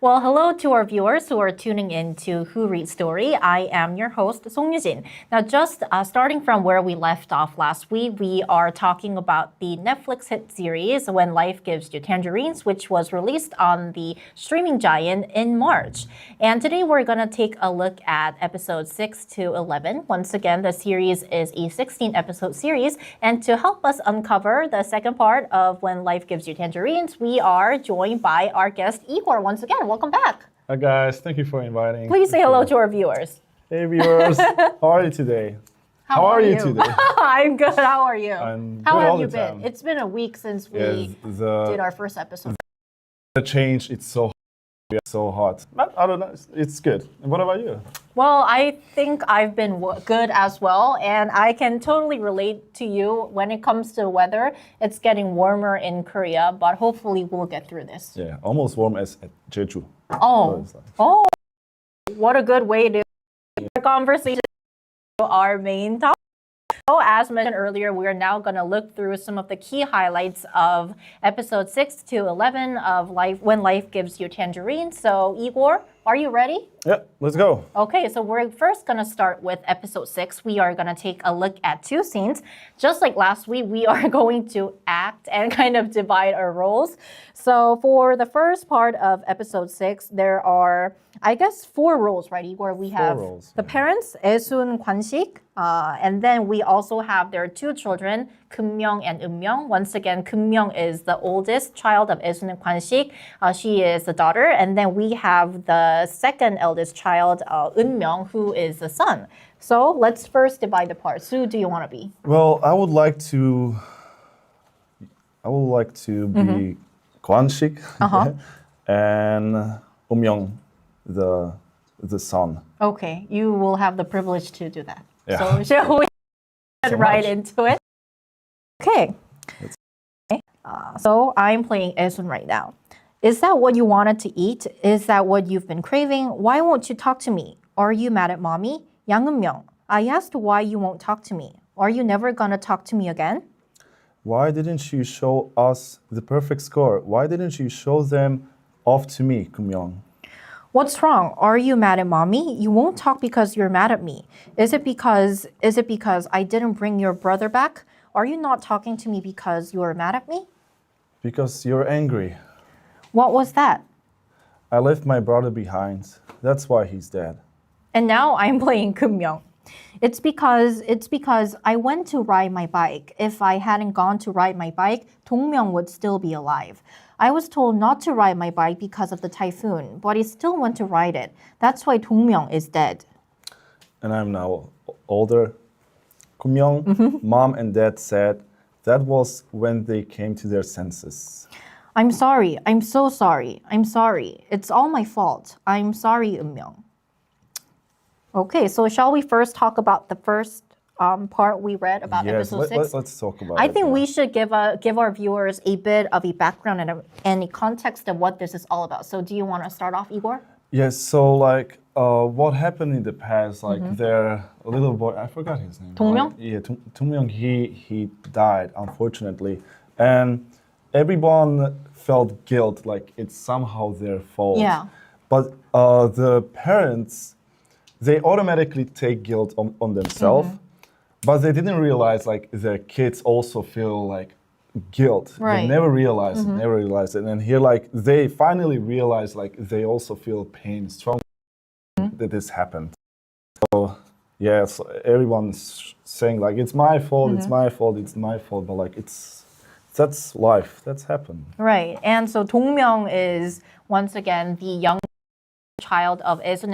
Well, hello to our viewers who are tuning in to Who Reads Story. I am your host, Song Yujin. Now, just starting from where we left off last week, we are talking about the Netflix hit series When Life Gives You Tangerines, which was released on the streaming giant in March. And today we're going to take a look at episodes 6 to 11. Once again, the series is a 16-episode series. And to help us uncover the second part of When Life Gives You Tangerines, we are joined by our guest, Igor, once again. Welcome back. Hi guys, thank you for inviting. Please say hello to our viewers. Hey viewers, how are you today? How are you today? I'm good. How are you? I'm How good have all you the been? time. It's been a week since we did our first episode. The change, it's so hot. But I don't know, it's good. And what about you? Well, I think I've been good as well, and I can totally relate to you when it comes to weather. It's getting warmer in Korea, but hopefully we'll get through this. Yeah, almost warm as at Jeju. Oh, what a good way to the conversation to our main topic. So as mentioned earlier, we are now going to look through some of the key highlights of episode 6 to 11 of When Life Gives You Tangerines. So Igor, are you ready? Yeah, let's go. Okay, so we're first going to start with episode 6. We are going to take a look at two scenes. Just like last week, we are going to act and kind of divide our roles. So for the first part of episode 6, there are, I guess, 4 roles, right, Igor? We have the parents, Esun, Kwan-sik, and then we also have their 2 children, Keum-myung and Eun-myung. Once again, Keum-myung is the oldest child of Esun and Kwan-sik. She is the daughter. And then we have the second eldest child, Eun-myung, who is the son. So let's first divide the parts. Who do you want to be? Well, I would like to be Kwan-sik and Eun-myung, the son. Okay, you will have the privilege to do that. Yeah. So shall we get right into it? Okay. So I'm playing Esun right now. Is that what you wanted to eat? Is that what you've been craving? Why won't you talk to me? Are you mad at mommy? Yang Eun-myung, I asked why you won't talk to me. Are you never gonna talk to me again? Why didn't you show us the perfect score? Why didn't you show them off to me, Keum-myung? What's wrong? Are you mad at mommy? You won't talk because you're mad at me. Is it because I didn't bring your brother back? Are you not talking to me because you're mad at me? Because you're angry. What was that? I left my brother behind. That's why he's dead. And now I'm playing Keum-myung. It's because I went to ride my bike. If I hadn't gone to ride my bike, Dong-myung would still be alive. I was told not to ride my bike because of the typhoon, but I still went to ride it. That's why Dong-myung is dead. And I'm now older. Keum-myung, mom and dad said that was when they came to their senses. I'm sorry. I'm so sorry. I'm sorry. It's all my fault. I'm sorry, Eun-myung. Okay, so shall we first talk about the first part we read about episode 6? Let's talk about it. I think we should give our viewers a bit of a background and a context of what this is all about. So do you want to start off, Igor? Yes, so like what happened in the past, like their little boy, I forgot his name. Dong-myung? Yeah, Dong-myung, he died, unfortunately. And everyone felt guilt, like it's somehow their fault. Yeah. But the parents, they automatically take guilt on themselves, but they didn't realize like their kids also feel like guilt. Right. They never realized it, And then here like they finally realize like they also feel pain, strong that this happened. So yes, everyone's saying like it's my fault, it's my fault, it's my fault, but like that's life, that's happened. Right, and so Dong-myung is once again the young child of Esun,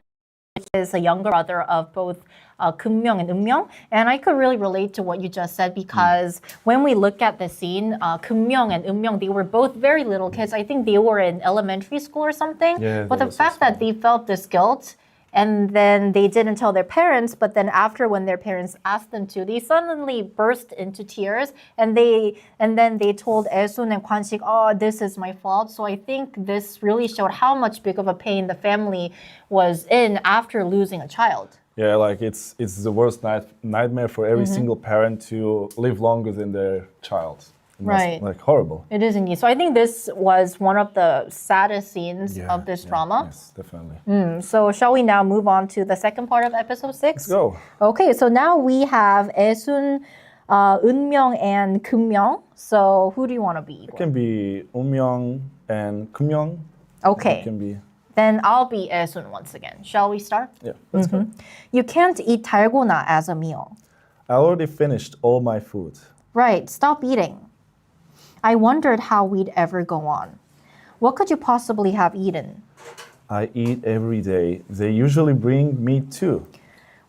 which is a younger brother of both Keum-myung and Eun-myung. And I could really relate to what you just said because when we look at the scene, Keum-myung and Eun-myung, they were both very little kids. I think they were in elementary school or something. Yeah, but the fact that they felt this guilt and then they didn't tell their parents, but then after when their parents asked them to, they suddenly burst into tears and then they told Esun and Kwan-sik, oh, this is my fault. So I think this really showed how much big of a pain the family was in after losing a child. Yeah, like it's the worst nightmare for every single parent to live longer than their child. And that's, Right. like horrible. It is indeed. So I think this was one of the saddest scenes of this drama. Yes, definitely. So shall we now move on to the second part of episode 6? Let's go. Okay, so now we have Aesun, Eunmyeong, and Keumyeong. So who do you want to be? It can be Eunmyeong and Keumyeong. Okay. It can be. Then I'll be Aesun once again. Shall we start? Yeah, let's go. You can't eat 달고나 as a meal. I already finished all my food. Right, stop eating. I wondered how we'd ever go on. What could you possibly have eaten? I eat every day. They usually bring meat too.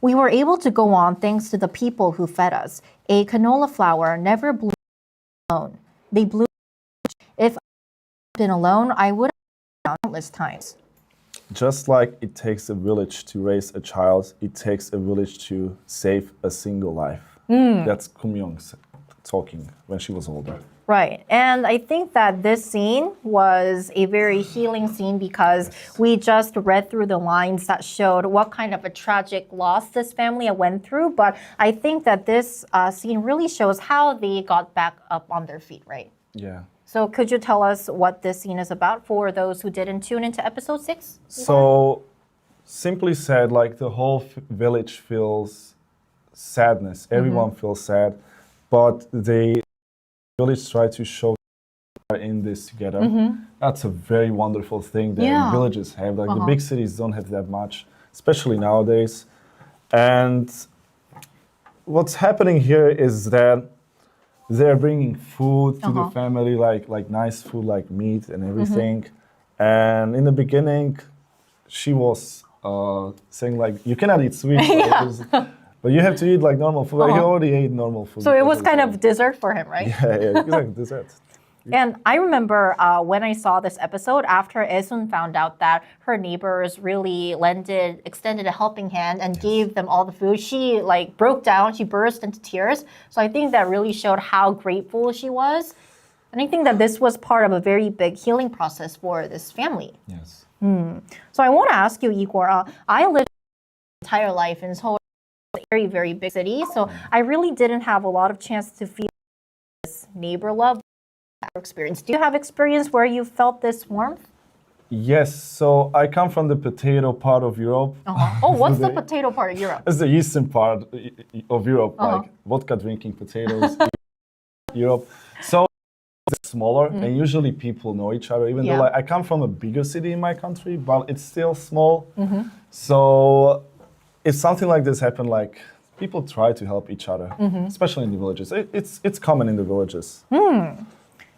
We were able to go on thanks to the people who fed us. A canola flower never blew alone. They blew. If I had been alone, I would have countless times. Just like it takes a village to raise a child, it takes a village to save a single life. That's Keumyeong talking when she was older. Right. And I think that this scene was a very healing scene because we just read through the lines that showed what kind of a tragic loss this family went through. But I think that this scene really shows how they got back up on their feet, right? Yeah. So could you tell us what this scene is about for those who didn't tune into episode 6? So, simply said, like the whole village feels sadness. Everyone feels sad, but the village try to show in this together. That's a very wonderful thing that villages have. Like the big cities don't have that much, especially nowadays. And what's happening here is that they're bringing food to the family, like nice food, like meat and everything. And in the beginning, she was saying like, you cannot eat sweet, but you have to eat like normal food. Like, he already ate normal food. So it was kind of dessert for him, right? Yeah, it's like dessert. And I remember when I saw this episode, after Esun found out that her neighbors really extended a helping hand and gave them all the food, she like broke down, she burst into tears. So I think that really showed how grateful she was. And I think that this was part of a very big healing process for this family. Yes. So I want to ask you, Igor, I lived my entire life in Seoul, a very, very big city. So I really didn't have a lot of chance to feel this neighbor love experience. Do you have experience where you felt this warmth? Yes, so I come from the potato part of Europe. Oh, what's the potato part of Europe? It's the eastern part of Europe, like vodka drinking potatoes, Europe. So it's smaller, and usually people know each other. Even though like, I come from a bigger city in my country, but it's still small. So if something like this happened, like people try to help each other, especially in the villages. It's common in the villages.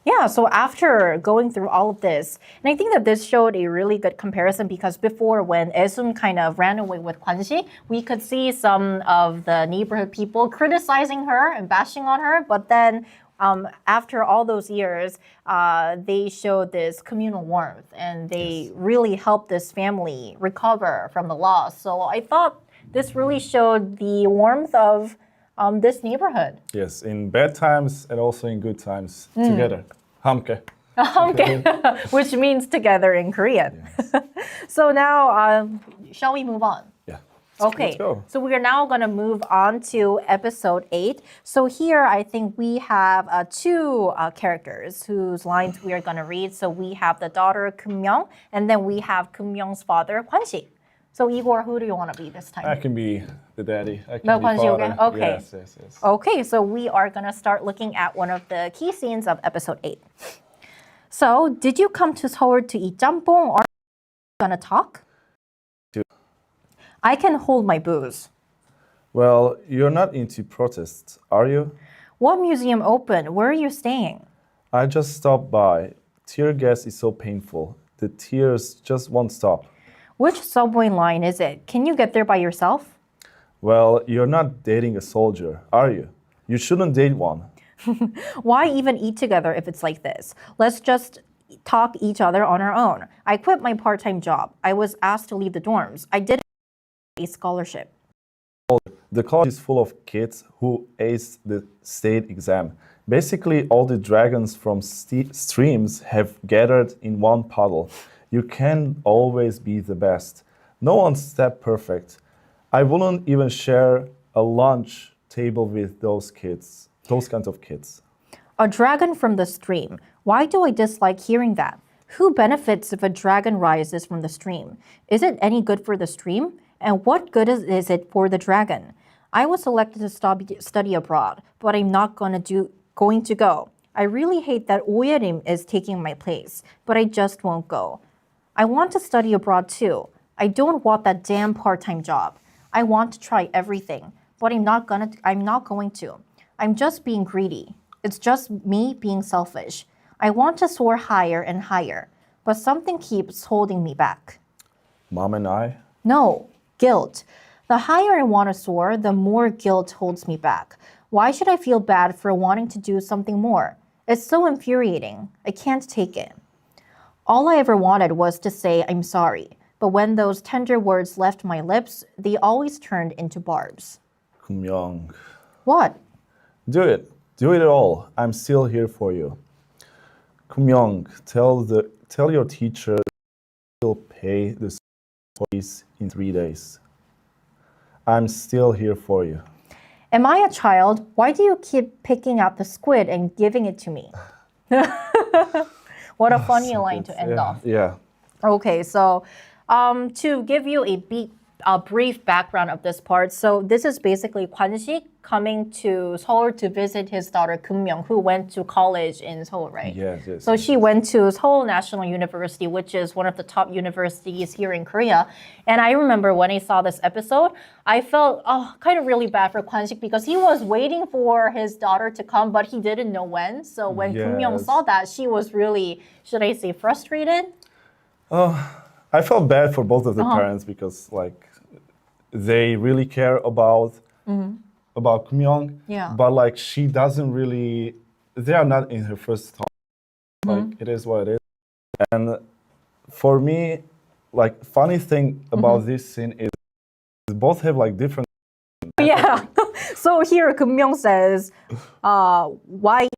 Yeah, so after going through all of this, and I think that this showed a really good comparison because before when Esun kind of ran away with Kwanshi, we could see some of the neighborhood people criticizing her and bashing on her, but then after all those years, they showed this communal warmth and they really helped this family recover from the loss. So I thought this really showed the warmth of this neighborhood. Yes, in bad times and also in good times together. 함께. Okay, which means together in Korean. Yes. So now, shall we move on? Yeah. Okay, Let's go. so we are now going to move on to episode 8. So here, I think we have two characters whose lines we are going to read. So we have the daughter, Keumyeong, and then we have Keumyeong's father, Kwanshi. So Igor, who do you want to be this time? I can be the daddy. I can No, be Kwanshi, father. okay. Yes. Okay, so we are going to start looking at one of the key scenes of episode 8. So, did you come to Seoul to eat jjampong or are you going to talk? I can hold my booze. Well, you're not into protests, are you? What museum opened? Where are you staying? I just stopped by. Tear gas is so painful. The tears just won't stop. Which subway line is it? Can you get there by yourself? Well, you're not dating a soldier, are you? You shouldn't date one. Why even eat together if it's like this? Let's just talk each other on our own. I quit my part-time job. I was asked to leave the dorms. I did a scholarship. The college is full of kids who aced the state exam. Basically, all the dragons from streams have gathered in one puddle. You can always be the best. No one's that perfect. I wouldn't even share a lunch table with those kinds of kids. A dragon from the stream. Why do I dislike hearing that? Who benefits if a dragon rises from the stream? Is it any good for the stream? And what good is it for the dragon? I was selected to study abroad, but I'm not going to go. I really hate that Oyerim is taking my place, but I just won't go. I want to study abroad too. I don't want that damn part-time job. I want to try everything, but I'm not going to. I'm just being greedy. It's just me being selfish. I want to soar higher and higher, but something keeps holding me back. Mom and I? No, guilt. The higher I want to soar, the more guilt holds me back. Why should I feel bad for wanting to do something more? It's so infuriating. I can't take it. All I ever wanted was to say I'm sorry, but when those tender words left my lips, they always turned into barbs. Kumyong. What? Do it. Do it all. I'm still here for you. Kumyong, tell your teacher he'll pay the fees in 3 days. I'm still here for you. Am I a child? Why do you keep picking out the squid and giving it to me? What a funny line to end off. Yeah. Okay, so to give you a brief background of this part, so this is basically Kwan-sik coming to Seoul to visit his daughter Keum-myung, who went to college in Seoul, right? Yes. So she went to Seoul National University, which is one of the top universities here in Korea. And I remember when I saw this episode, I felt kind of really bad for Kwan-sik because he was waiting for his daughter to come, but he didn't know when. So when Keum-myung saw that, she was really, should I say, frustrated? I felt bad for both of the parents because they really care about Kumyong, but she doesn't really. They are not in her first thought. It is what it is. And for me, funny thing about this scene is both have different. Yeah. So here Keum-myung says, why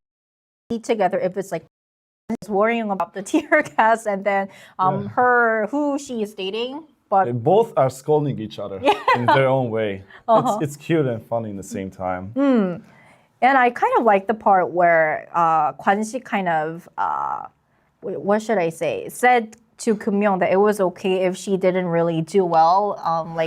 eat together if it's worrying about the tear gas, and then who she is dating. But both are scolding each other in their own way. It's cute and funny in the same time. And I kind of like the part where Kwan-sik kind of, what should I say, said to Keum-myung that it was okay if she didn't really do well.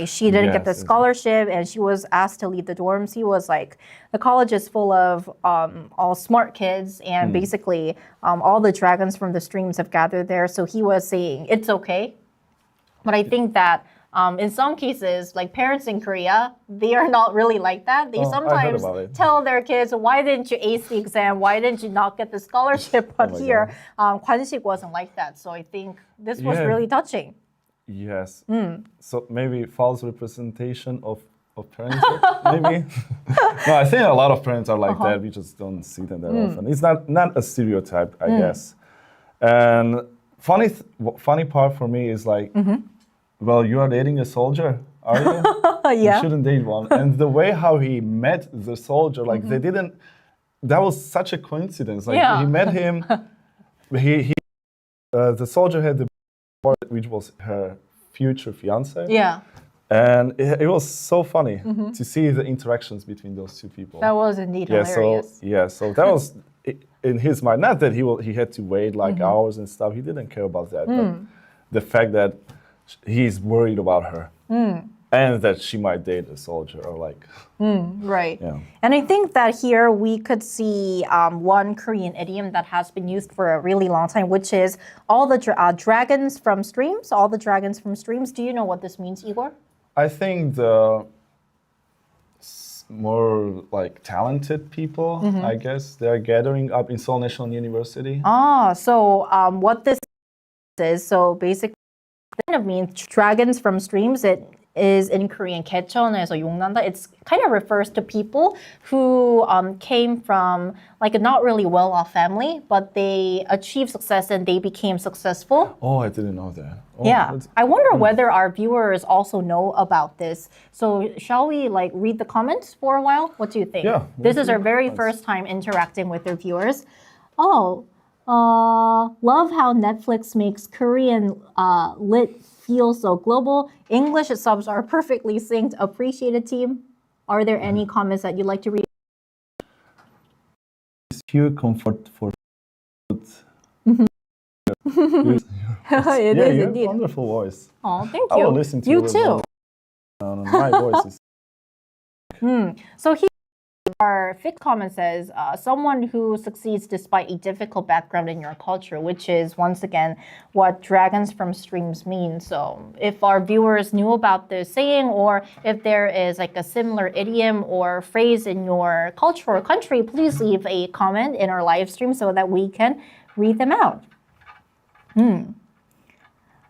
She didn't get the scholarship and she was asked to leave the dorms. He was like, the college is full of all smart kids and basically all the dragons from the streams have gathered there. So he was saying, it's okay. But I think that in some cases, parents in Korea, they are not really like that. They sometimes tell their kids, why didn't you ace the exam? Why didn't you not get the scholarship? But here, Kwan-sik wasn't like that. So I think this was really touching. Yes. So maybe false representation of parents, maybe? No, I think a lot of parents are like that. We just don't see them that often. It's not a stereotype, I guess. And funny part for me is well, you are dating a soldier, are you? You shouldn't date one. And the way how he met the soldier, they didn't. That was such a coincidence. He met him. The soldier had the which was her future fiance. Yeah. And it was so funny to see the interactions between those two people. That was indeed hilarious. So that was in his mind. Not that he had to wait hours and stuff. He didn't care about that. But the fact that he's worried about her and that she might date a soldier or right. Yeah. And I think that here we could see one Korean idiom that has been used for a really long time, which is all the dragons from streams. All the dragons from streams. Do you know what this means, Igor? I think the more talented people, I guess, they're gathering up in Seoul National University. So what this is, so basically it kind of means dragons from streams. It is in Korean 개천에서 용난다. It kind of refers to people who came from a not really well-off family, but they achieved success and they became successful. Oh, I didn't know that. Yeah. I wonder whether our viewers also know about this. So shall we read the comments for a while? What do you think? Yeah. This is our very first time interacting with our viewers. Love how Netflix makes Korean lit feel so global. English subs are perfectly synced. Appreciated, team. Are there any comments that you'd like to read? pure comfort for food. It yeah, is you have indeed. a wonderful voice. Oh, thank I you. will listen to You your too. voice. My voice is So here our fifth comment says, someone who succeeds despite a difficult background in your culture, which is once again what dragons from streams mean. So if our viewers knew about this saying, or if there is like a similar idiom or phrase in your culture or country, please leave a comment in our live stream so that we can read them out.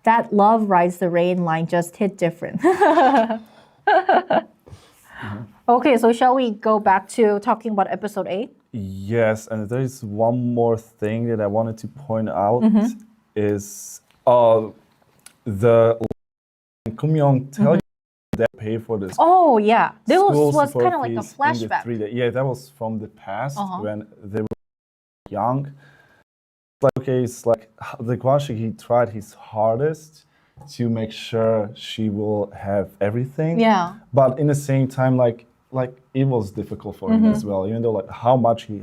That love rides the rain line just hit different. Okay, so shall we go back to talking about episode 8? yes, and there is one more thing that I wanted to point out is the Kumyong tell you they pay for this. Oh, yeah. This school was support kind of like a fees in the flashback. 3 days. Yeah, that was from the past when they were young. Like, okay, it's like the Kwanshik, he tried his hardest to make sure she will have everything. Yeah. But in the same time, like it was difficult for him as well, even though like how much he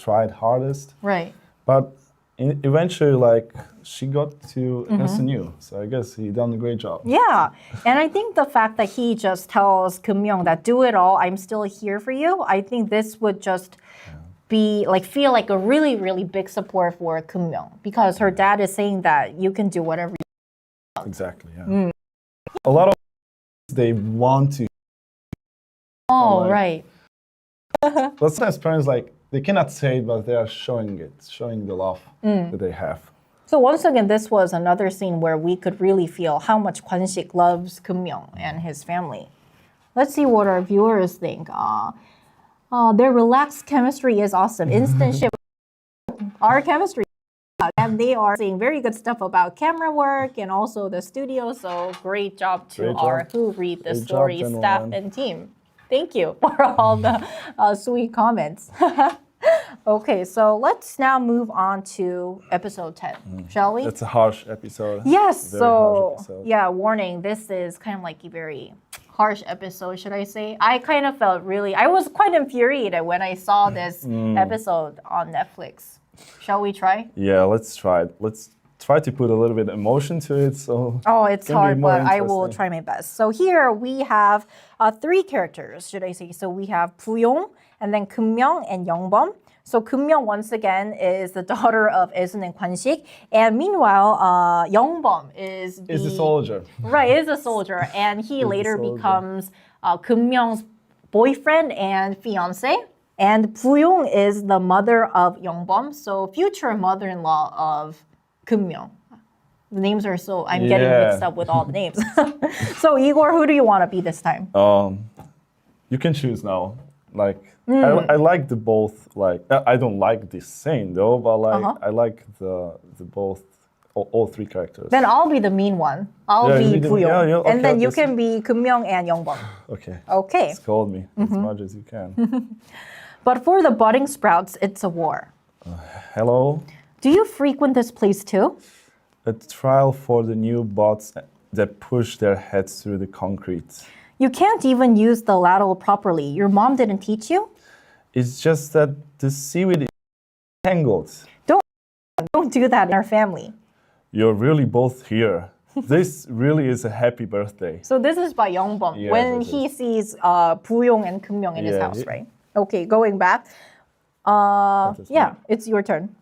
tried hardest. Right. But eventually, like she got to SNU, so I guess he done a great job. Yeah. And I think the fact that he just tells Kim-young that do it all, I'm still here for you, I think this would just be like feel like a really, really big support for Kim-young because her dad is saying that you can do whatever you want. Exactly. Yeah. A lot of they want to. Oh, like- right. But sometimes parents like they cannot say it, but they are showing it, showing the love that they have. So once again, this was another scene where we could really feel how much Kwan-sik loves Kim-young and his family. Let's see what our viewers think. Their relaxed chemistry is awesome. Instant ship. Our chemistry. And they are saying very good stuff about camera work and also the studio. So great job to Great our job. Who Read the Great job, Story staff gentlemen. and team. Thank you for all the sweet comments. Okay, so let's now move on to episode 10, shall we? It's a harsh episode. Yes, Very so harsh episode. yeah, warning, this is kind of like a very harsh episode, should I say. I kind of felt I was quite infuriated when I saw this episode on Netflix. Shall we try? Yeah, let's try it. Let's try to put a little bit of emotion to it. So Oh, it's Can be hard, more but I will interesting. try my best. So here we have 3 characters, should I say. So we have Buyong, and then Keum-myung and Youngbom. So Keum-myung, once again, is the daughter of Esun and Kwan-sik. And meanwhile, Youngbom is is a soldier. Right, is a soldier. And he later soldier. becomes Keum-myung's boyfriend and fiance. And Buyong is the mother of Youngbom, so future mother-in-law of Keum-myung. The names are so, I'm getting Yeah. mixed up with all the names. So Igor, who do you want to be this time? You can choose now. Like I like the both. Like I don't like this scene though, but like I like the both all 3 characters. Then I'll be the mean one. I'll Yeah, be you be the- Buyong. yeah, yeah, And okay, then you okay, can be Keum-myung and Youngbom. Okay. Okay. Scold me as much as you can. But for the budding sprouts, it's a war. Hello. Do you frequent this place too? A trial for the new bots that push their heads through the concrete. You can't even use the ladle properly. Your mom didn't teach you? It's just that the seaweed is tangled. Don't do that in our family. You're really both here. This really is a happy birthday. So this is by Youngbom Yeah, when this he sees Buyong and Keum-myung in his Yeah, house, he- right? Okay, going back. is Yeah, it's your turn.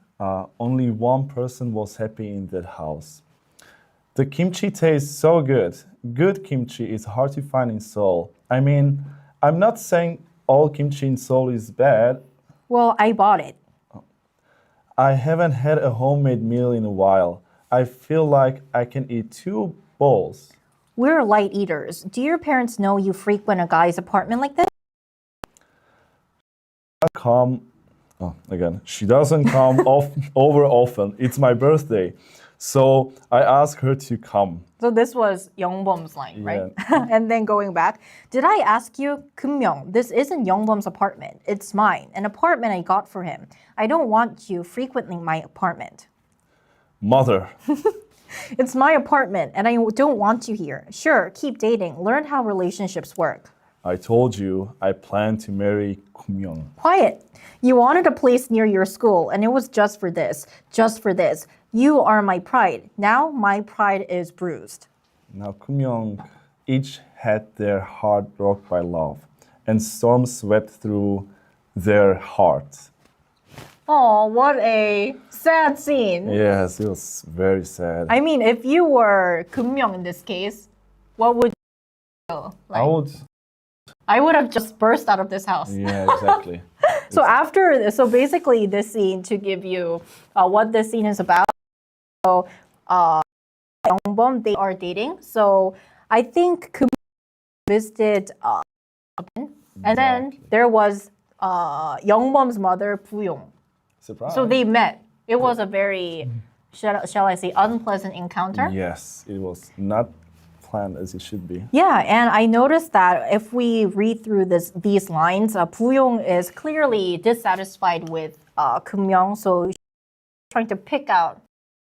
Only one person was happy in that house. The kimchi tastes so good. Good kimchi is hard to find in Seoul. I mean, I'm not saying all kimchi in Seoul is bad. Well, I bought it. I haven't had a homemade meal in a while. I feel like I can eat 2 bowls. We're light eaters. Do your parents know you frequent a guy's apartment like this? She doesn't come over often. It's my birthday. So I asked her to come. So this was Youngbom's line, right? Yeah. And then going back, did I ask you, Keum-myung, this isn't Youngbom's apartment. It's mine, an apartment I got for him. I don't want you frequenting my apartment. Mother, It's my apartment, and I don't want you here. Sure, keep dating. Learn how relationships work. I told you I plan to marry Kumyong. Quiet. You wanted a place near your school, and it was just for this. Just for this. You are my pride. Now my pride is bruised. Now Kumyong each had their heart rocked by love, and storms swept through their hearts. Oh, what a sad scene. Yes, it was very sad. I mean, if you were Kumyong in this case, what would you feel? Like, I would have just burst out of this house. Yeah, exactly. So basically this scene, to give you what this scene is about, so Youngbom, they are dating. So I think Kumyong visited and then there was Youngbom's mother, Buyong. Surprise. So they met. It was a very, shall I say, unpleasant encounter. Yes, it was not planned as it should be. Yeah, and I noticed that if we read through these lines, Buyong is clearly dissatisfied with Kumyong, so she's trying to pick out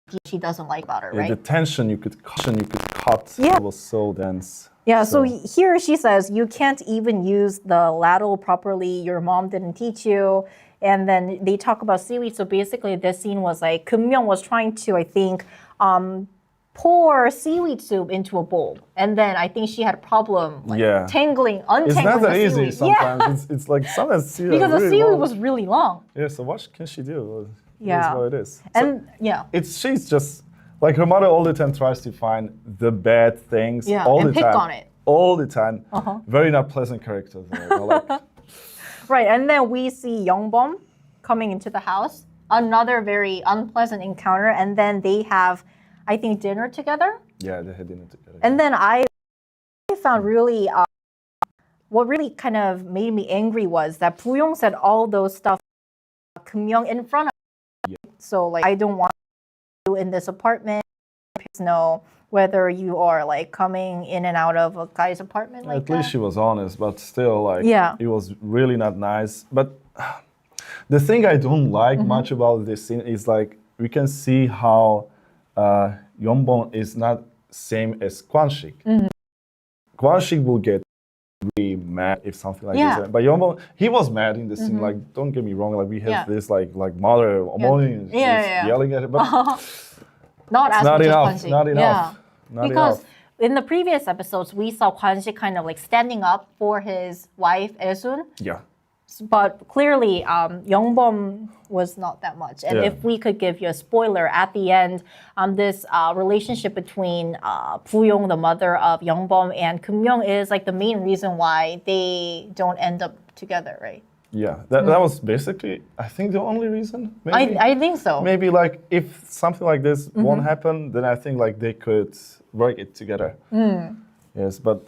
what she doesn't like about her, right? The tension you could cut. Yeah. It was so dense. Yeah, so here she says, you can't even use the ladle properly, your mom didn't teach you. And then they talk about seaweed. So basically this scene was like, Kumyong was trying to, I think, pour seaweed soup into a bowl. And then I think she had a problem untangling It's not that the easy seaweed. sometimes. It's like sometimes seaweed Because the really seaweed long. was really long. Yeah, so what can she do? Yeah. That's what it is. And She's just like her mother all the time tries to find the bad things all and the pick time. on it. All the time. Very not pleasant character there. Like, right, and then we see Youngbom coming into the house. Another very unpleasant encounter. And then they have, I think, dinner together. yeah, they had dinner together. And then I found really, what really kind of made me angry was that Buyong said all those stuff to Kumyong in front of her. So like, I don't want you in this apartment. Please know whether you are like coming in and out of a guy's apartment like At least she was honest, but still, like, it was really not nice. But the thing I don't like much about this scene is like we can see how Yeonbong is not same as Kwanshik. Kwanshik will get really mad if something like this happens. But Yeonbong, he was mad in the scene. Like, don't get me wrong. Like we have this like mother, 어머니, yelling at him, but not as much as Kwanshik. Not enough. Because in the previous episodes, we saw Kwanshik kind of like standing up for his wife, Esun. Yeah. But clearly, Youngbom was not that much. And if we could give you a spoiler, at the end, this relationship between Buyong, the mother of Youngbom, and Kumyong is like the main reason why they don't end up together, right? Yeah, that was basically, I think, the only reason. Maybe. I think so. Maybe like if something like this won't happen, then I think like they could work it together. Yes, but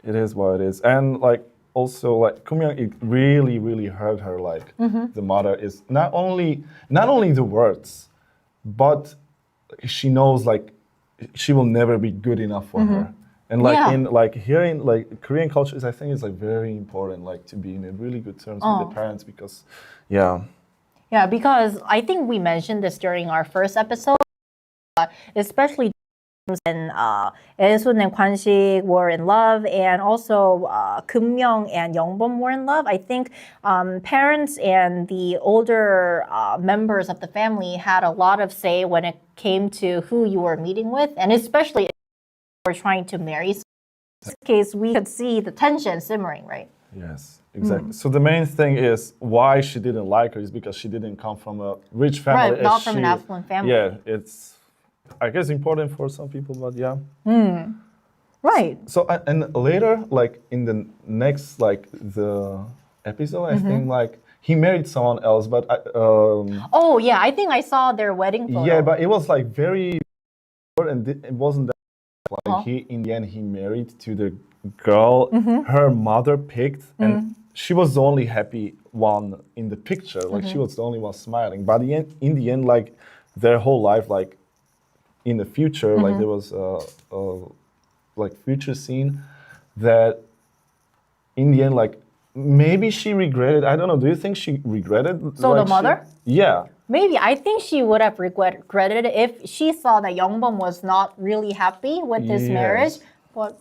it is what it is. And like also like Kumyong, it really, really hurt her. Like the mother is not only the words, but she knows like she will never be good enough for her. And like in like here in like Korean cultures, I think it's like very important like to be in a really good terms with the parents because because I think we mentioned this during our first episode, especially when Esun and Kwanshik were in love, and also Kumyong and Youngbom were in love. I think parents and the older members of the family had a lot of say when it came to who you were meeting with, and especially were trying to marry. So in this case, we could see the tension simmering, right? Yes, exactly. So the main thing is why she didn't like her is because she didn't come from a rich family. Right, not from an affluent family. Yeah, it's, I guess, important for some people, but yeah. Right. So, and later, like in the next, like the episode, I think like he married someone else, but oh yeah, I think I saw their wedding photo. Yeah, but it was like very, and it wasn't that. Like he, in the end, he married to the girl her mother picked, and she was the only happy one in the picture. Like she was the only one smiling. But in the end, like their whole life, like in the future, like there was a like future scene that in the end, like maybe she regretted. I don't know. Do you think she regretted? So like, the mother? Yeah. Maybe. I think she would have regretted it if she saw that Youngbom was not really happy with this marriage. But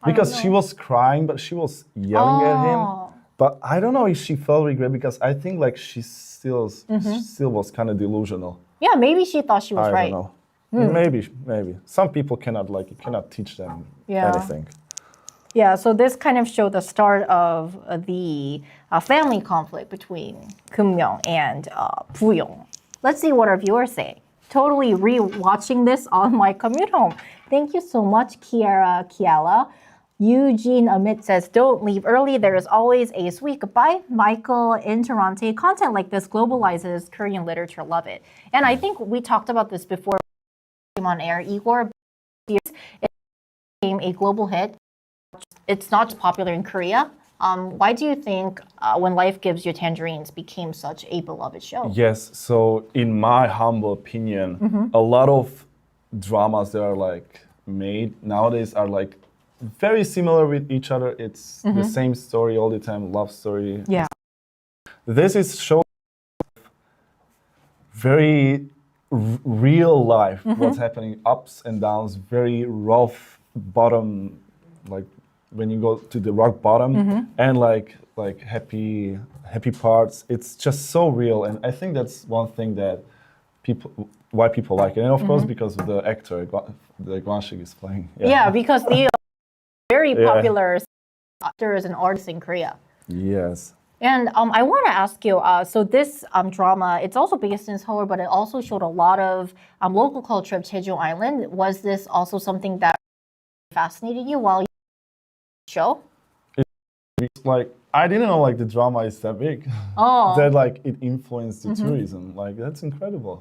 Because she was crying, but she was yelling at him. Oh. But I don't know if she felt regret because I think like she still was kind of delusional. Yeah, maybe she thought she was I right. don't know. Maybe. Some people cannot like you cannot teach them anything. Yeah, so this kind of showed the start of the family conflict between Keum-myung and Boo-young. Let's see what our viewers say. Totally re-watching this on my commute home. Thank you so much, Kiala. Eugene Amit says, don't leave early. There is always a sweet goodbye. Michael in Toronto, content like this globalizes Korean literature. Love it. And I think we talked about this before on air, Igor. It became a global hit. It's not just popular in Korea. Why do you think When Life Gives You Tangerines became such a beloved show? Yes, so in my humble opinion, a lot of dramas that are like made nowadays are like very similar with each other. It's the same story all the time, love story. Yeah. This is show very real life, what's happening, ups and downs, very rough bottom, like when you go to the rock bottom, and like happy parts. It's just so real, and I think that's one thing that why people like it, and of course because of the actor that Gwang-sik is playing. Yeah, because they are very popular actors and artists in Korea. Yes. And I want to ask you, so this drama, it's also based in Seoul, but it also showed a lot of local culture of Jeju Island. Was this also something that fascinated you while you the show? It's like I didn't know like the drama is that big. Oh. That like it influenced the tourism. Like that's incredible.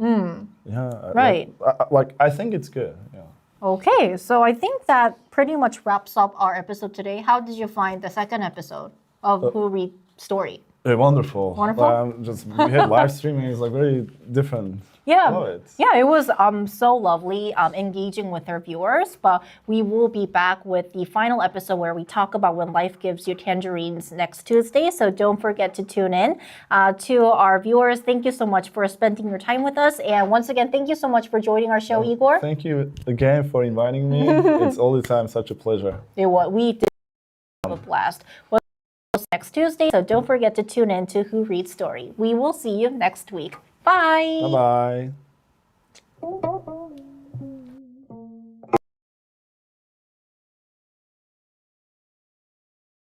Yeah. Right. Like I think it's good. Yeah. Okay, so I think that pretty much wraps up our episode today. How did you find the second episode of Who Read Story? Wonderful. Wonderful? We had live streaming. It's like very different. Yeah, Love it. yeah, it was so lovely engaging with our viewers. But we will be back with the final episode where we talk about When Life Gives You Tangerines next Tuesday. So don't forget to tune in. To our viewers, thank you so much for spending your time with us. And once again, thank you so much for joining our show, Igor. Thank you again for inviting me. It's all the time such a pleasure. We did have a blast. Well, next Tuesday, so don't forget to tune in to Who Reads Story. We will see you next week. Bye. Bye-bye.